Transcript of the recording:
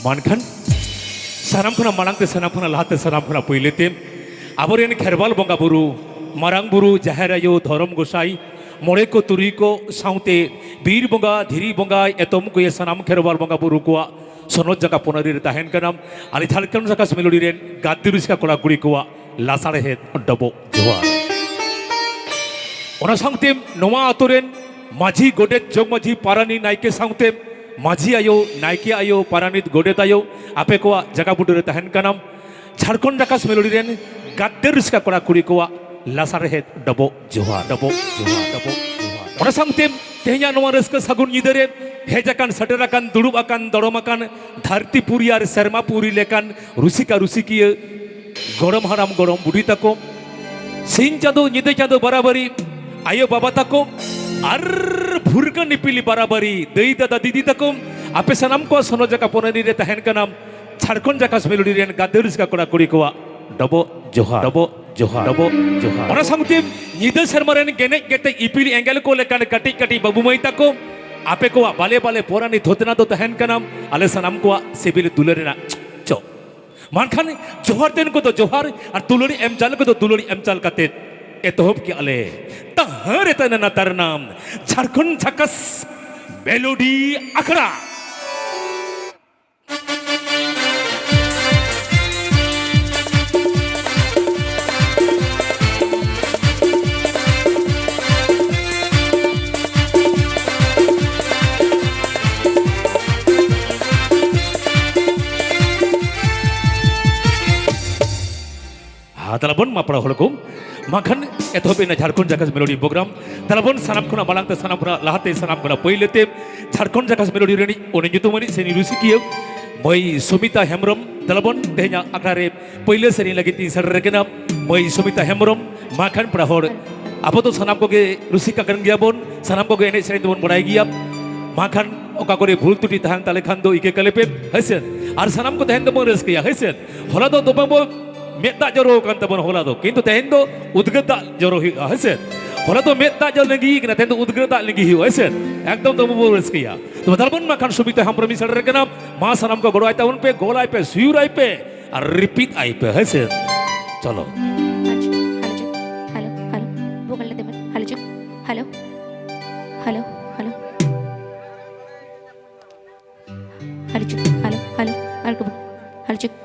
मानखन सानाम खना मालांगते सानाम खना लाहाते सानाम खना पहलेते आबोरेन खेरबाल बंगा बुरु मारांग बुरु जाहेर आयो धरम गोसाई मोड़े को तुरी को साउते बीर बंगा धीरी बंगा एतम को ये सानाम खेरबाल बंगा बुरु को सोनोत जगह पोनारी रे ताहेन कनाम आली झारखंड जगह मेलोडी रेन गादिरुस का कोड़ा कुड़ी को लासारे हे डबो जोआ ओना साउते नोमा आतोरेन माझी गोडेत जोग माझी पारानी नायके साउते माझी आयो नायके आयो पारानित गोडेत आयो आपे को जगह बुडरे ताहेन कनाम झारखंड जगह मेलोडी रेन गादिरुस का कोड़ा कुड़ी को लासारे हे डबो जोआ डबो जोआ डबो जोआ ओना साउते तेहया नोमा रस्का सगुन निदरे हेजाकान सटराकान दुड़ुबाकान दड़माकान धरती पुरी और शर्मा पुरी लेकान रुसिका रुसिकी गरम हाराम गरम बुढ़ी तको सिंह चादो निदे चादो बराबरी आयो बाबा तको और भुरका निपिली बराबरी दई दादा दीदी तको आपे सनाम को सोनो जका पोनानी रे तहन का नाम झारखंड जका मेलोडी रेन गादेरुस का कोड़ा कुड़ी को डबो जोहा डबो जोहा डबो जोहा ओना संगते निदे शर्मा रेन गेने गेते इपिली एंगल को लेकान कटी कटी बाबू मई तको आपे को बाले बाले पोरानी धोतना तो तहन का नाम आले सनाम को सिबिल दुलरेना चो मानखान जोहार देन को तो जोहार और दुलरी एमचाल को तो दुलरी एमचाल काते एतोहब के आले तहरे तना तार नाम झारखंड झकस मेलोडी अखड़ा तलाबन मापड़ा हलको माखन एतोबेना झारखंड जगह मेलोडी प्रोग्राम तलाबन सानाम खना मालांगते सानाम खना लाहाते सानाम खना पहलेते झारखंड जगह मेलोडी रेनी ओने जुतुमनि सेनी रुसिकियो मई सुमिता हेम्ब्रम तलाबन तेहना आखरारे पहले सेनी लगी तीन सर रेकेना मई सुमिता हेम्ब्रम माखन प्रहर आबो तो सानाम कोगे रुसिका करन गियाबन सानाम कोगे एने सेनी तबन बड़ाई गिया माखन ओका करे भूल तुटी तहां ताले खान दो इके कलेपे हसेन आर सानाम को तहन दो रसकिया हसेन होला दो दोबो मेदा जरो kan tabon hola do kintu tehen do udgata joro hi hasen hola do meta jol lagi kena tehen do udgata lagi hi hasen ekdom to bo reskiya to dalbon makan subita ham promise re kana ma sanam ko godo aita un pe golai pe suyur ai pe ar repeat ai pe hasen chalo hello hello hello hello hello hello hello hello